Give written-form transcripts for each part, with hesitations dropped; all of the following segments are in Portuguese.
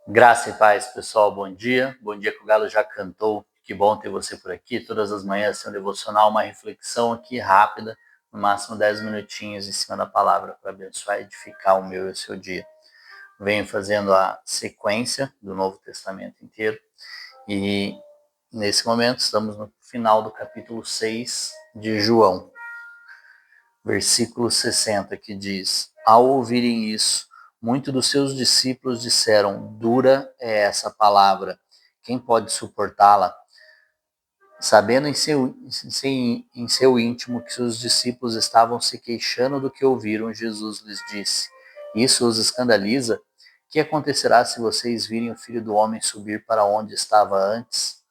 Graça e paz, pessoal, bom dia. Bom dia que o Galo já cantou. Que bom ter você por aqui. Todas as manhãs tem um devocional, uma reflexão aqui rápida, no máximo 10 minutinhos em cima da palavra para abençoar e edificar o meu e o seu dia. Venho fazendo a sequência do Novo Testamento inteiro e nesse momento estamos no final do capítulo 6 de João, versículo 60, que diz: Ao ouvirem isso, muitos dos seus discípulos disseram: Dura é essa palavra, quem pode suportá-la? Sabendo em seu íntimo que os discípulos estavam se queixando do que ouviram, Jesus lhes disse: Isso os escandaliza? Que acontecerá se vocês virem o Filho do Homem subir para onde estava antes?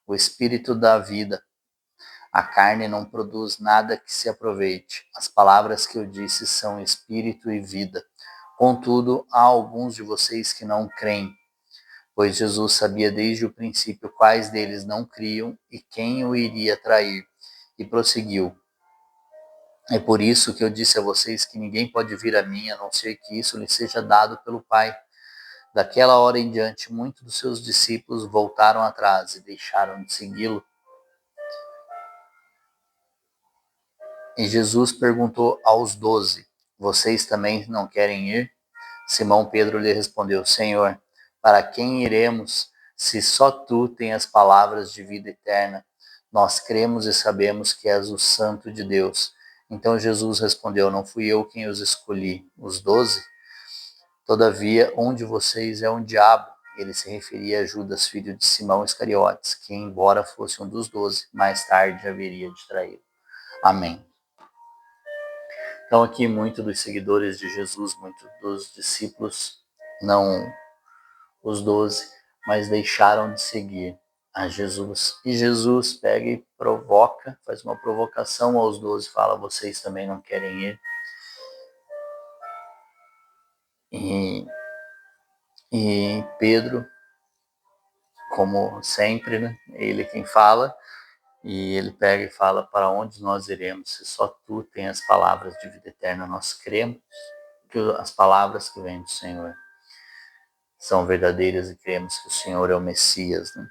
O Espírito da vida. A carne não produz nada que se aproveite. As palavras que eu disse são espírito e vida. Contudo, há alguns de vocês que não creem, pois Jesus sabia desde o princípio quais deles não criam e quem o iria trair. E prosseguiu: É por isso que eu disse a vocês que ninguém pode vir a mim, a não ser que isso lhe seja dado pelo Pai. Daquela hora em diante, muitos dos seus discípulos voltaram atrás e deixaram de segui-lo. E Jesus perguntou aos 12: Vocês também não querem ir? Simão Pedro lhe respondeu: Senhor, para quem iremos, se só tu tens as palavras de vida eterna? Nós cremos e sabemos que és o Santo de Deus. Então Jesus respondeu: Não fui eu quem os escolhi, os 12? Todavia, um de vocês é um diabo. Ele se referia a Judas, filho de Simão Iscariotes, que, embora fosse um dos 12, mais tarde haveria de traí-lo. Amém. Então aqui muitos dos seguidores de Jesus, muitos dos discípulos, não os 12, mas deixaram de seguir a Jesus. E Jesus pega e provoca, faz uma provocação aos 12, fala: vocês também não querem ir? E Pedro, como sempre, né, ele quem fala, e ele pega e fala: para onde nós iremos se só tu tens as palavras de vida eterna? Nós cremos que as palavras que vêm do Senhor são verdadeiras e cremos que o Senhor é o Messias, né?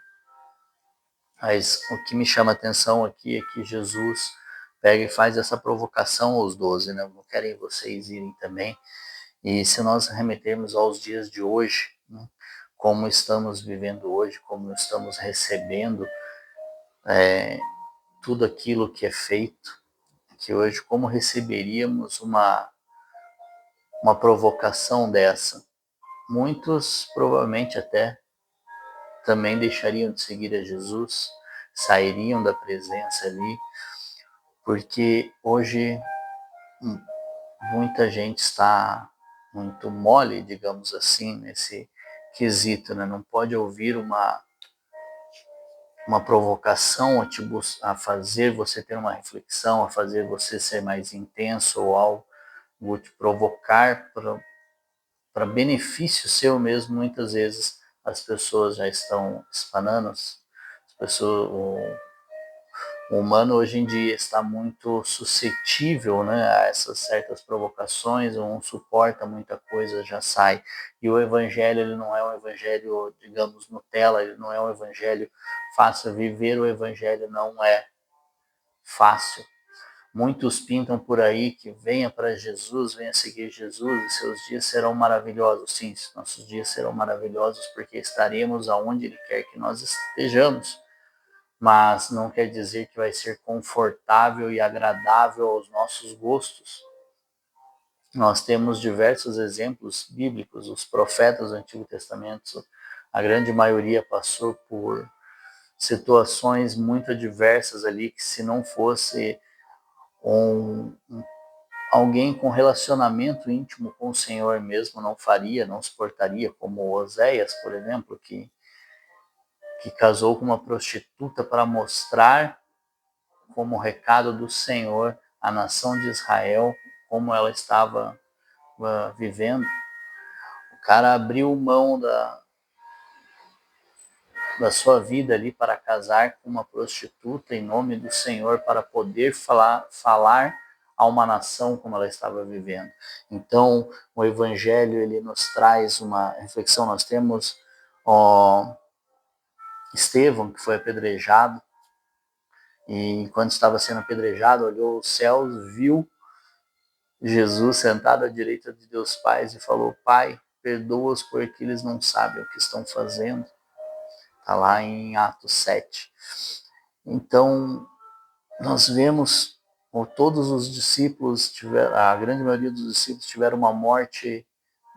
Mas o que me chama a atenção aqui é que Jesus pega e faz essa provocação aos 12, né? Não querem vocês irem também? E se nós remetermos aos dias de hoje, né? Como estamos vivendo hoje, como estamos recebendo tudo aquilo que é feito, que hoje, como receberíamos uma provocação dessa? Muitos provavelmente até também deixariam de seguir a Jesus, sairiam da presença ali, porque hoje muita gente está muito mole, digamos assim, nesse quesito, né? Não pode ouvir uma provocação a fazer você ter uma reflexão, a fazer você ser mais intenso ou algo, te provocar para benefício seu mesmo. Muitas vezes as pessoas já estão espanando, as pessoas, o humano hoje em dia está muito suscetível, né, a essas certas provocações, um suporta muita coisa, já sai. E o evangelho, ele não é um evangelho, digamos, Nutella, ele não é um evangelho fácil. Viver o evangelho não é fácil. Muitos pintam por aí que venha para Jesus, venha seguir Jesus e seus dias serão maravilhosos. Sim, nossos dias serão maravilhosos porque estaremos aonde Ele quer que nós estejamos. Mas não quer dizer que vai ser confortável e agradável aos nossos gostos. Nós temos diversos exemplos bíblicos, os profetas do Antigo Testamento, a grande maioria passou por situações muito adversas ali, que se não fosse alguém com relacionamento íntimo com o Senhor mesmo, não faria, não suportaria, como Oséias, por exemplo, que casou com uma prostituta para mostrar como recado do Senhor à nação de Israel, como ela estava vivendo. O cara abriu mão da sua vida ali para casar com uma prostituta em nome do Senhor, para poder falar a uma nação como ela estava vivendo. Então, o Evangelho, ele nos traz uma reflexão. Nós temos Estevão, que foi apedrejado, e enquanto estava sendo apedrejado, olhou os céus, viu Jesus sentado à direita de Deus Pai e falou: Pai, perdoa-os porque eles não sabem o que estão fazendo. Está lá em Atos 7. Então, nós vemos todos os discípulos, a grande maioria dos discípulos tiveram uma morte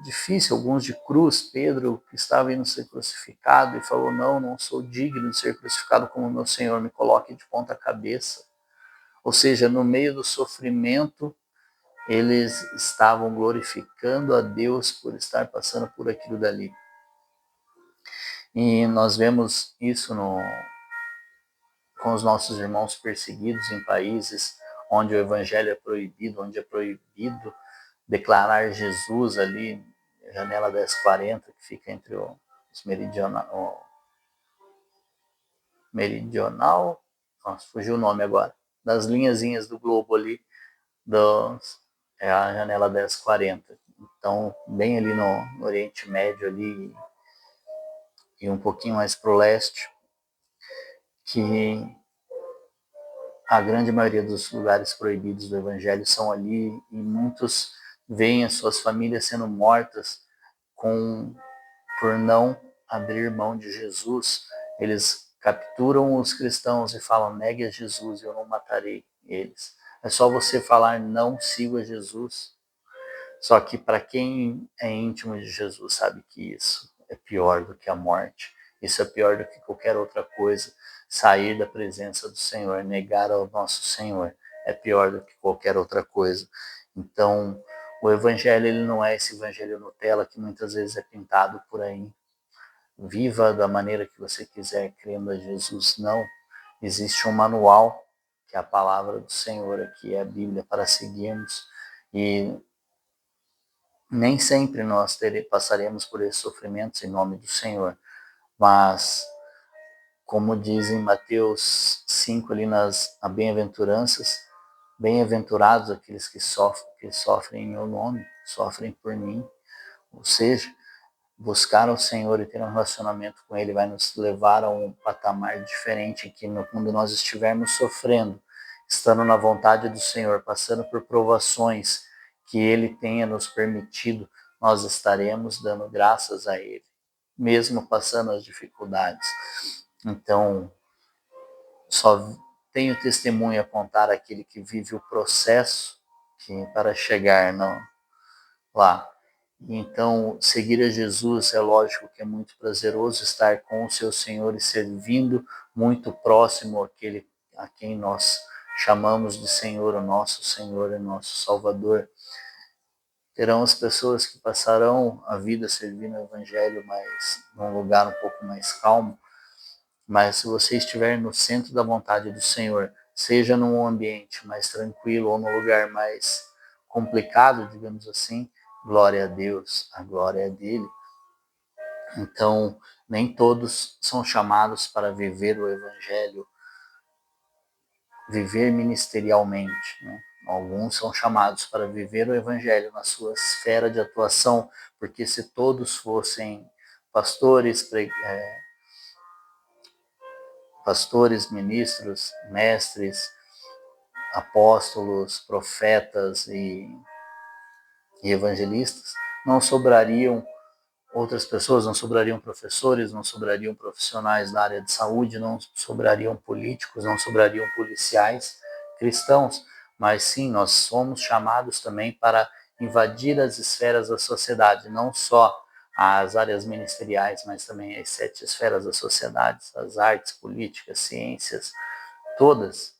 difícil, alguns de cruz. Pedro, que estava indo ser crucificado, e falou: não sou digno de ser crucificado como meu Senhor, me coloque de ponta cabeça. Ou seja, no meio do sofrimento, eles estavam glorificando a Deus por estar passando por aquilo dali. E nós vemos isso com os nossos irmãos perseguidos em países onde o evangelho é proibido, onde é proibido declarar Jesus ali, janela 1040, que fica entre os meridional, nossa, fugiu o nome agora, das linhazinhas do globo ali, é a janela 1040. Então, bem ali no Oriente Médio ali, e um pouquinho mais para o leste, que a grande maioria dos lugares proibidos do evangelho são ali, e muitos veem as suas famílias sendo mortas por não abrir mão de Jesus. Eles capturam os cristãos e falam: negue a Jesus, eu não matarei eles. É só você falar: não sigo a Jesus. Só que para quem é íntimo de Jesus sabe que isso é pior do que a morte. Isso é pior do que qualquer outra coisa. Sair da presença do Senhor, negar ao nosso Senhor, é pior do que qualquer outra coisa. Então, o evangelho, ele não é esse evangelho Nutella que muitas vezes é pintado por aí. Viva da maneira que você quiser, crendo a Jesus. Não. Existe um manual, que é a palavra do Senhor aqui, é a Bíblia, para seguirmos. E nem sempre nós passaremos por esses sofrimentos em nome do Senhor. Mas, como diz em Mateus 5, ali nas bem-aventuranças, bem-aventurados aqueles que sofrem em meu nome, sofrem por mim. Ou seja, buscar o Senhor e ter um relacionamento com Ele vai nos levar a um patamar diferente, que quando nós estivermos sofrendo, estando na vontade do Senhor, passando por provações que Ele tenha nos permitido, nós estaremos dando graças a Ele, mesmo passando as dificuldades. Então, só tenho testemunho a contar aquele que vive o processo para chegar lá. Então, seguir a Jesus é lógico que é muito prazeroso, estar com o seu Senhor e servindo muito próximo àquele a quem nós chamamos de Senhor, o nosso Senhor e nosso Salvador. Terão as pessoas que passarão a vida servindo o Evangelho, mas num lugar um pouco mais calmo. Mas se você estiver no centro da vontade do Senhor, seja num ambiente mais tranquilo ou num lugar mais complicado, digamos assim, glória a Deus, a glória é dele. Então, nem todos são chamados para viver o Evangelho, viver ministerialmente, né? Alguns são chamados para viver o Evangelho na sua esfera de atuação, porque se todos fossem pastores, ministros, mestres, apóstolos, profetas e evangelistas, não sobrariam outras pessoas, não sobrariam professores, não sobrariam profissionais da área de saúde, não sobrariam políticos, não sobrariam policiais cristãos, mas sim, nós somos chamados também para invadir as esferas da sociedade, não só as áreas ministeriais, mas também as 7 esferas da sociedade, as artes, políticas, ciências, todas.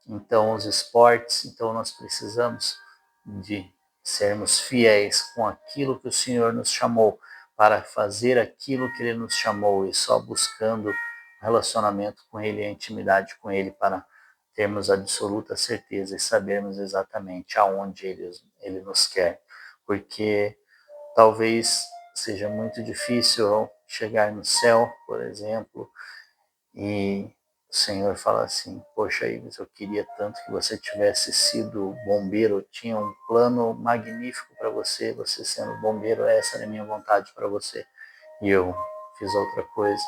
Então, os esportes, então nós precisamos de sermos fiéis com aquilo que o Senhor nos chamou, para fazer aquilo que Ele nos chamou, e só buscando relacionamento com Ele, a intimidade com Ele, para termos absoluta certeza e sabermos exatamente aonde Ele nos quer. Porque talvez seja muito difícil chegar no céu, por exemplo, e o Senhor fala assim: poxa, Ives, eu queria tanto que você tivesse sido bombeiro, eu tinha um plano magnífico para você, você sendo bombeiro, essa era a minha vontade para você. E eu fiz outra coisa.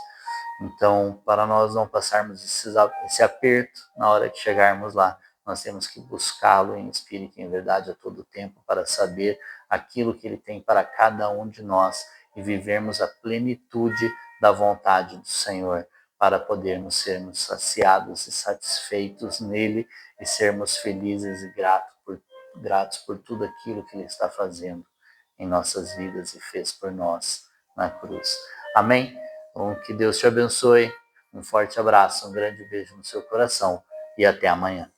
Então, para nós não passarmos esse aperto na hora que chegarmos lá, nós temos que buscá-lo em espírito e em verdade a todo tempo para saber aquilo que ele tem para cada um de nós e vivermos a plenitude da vontade do Senhor, para podermos sermos saciados e satisfeitos nele e sermos felizes e gratos por tudo aquilo que ele está fazendo em nossas vidas e fez por nós na cruz. Amém? Então, que Deus te abençoe. Um forte abraço, um grande beijo no seu coração e até amanhã.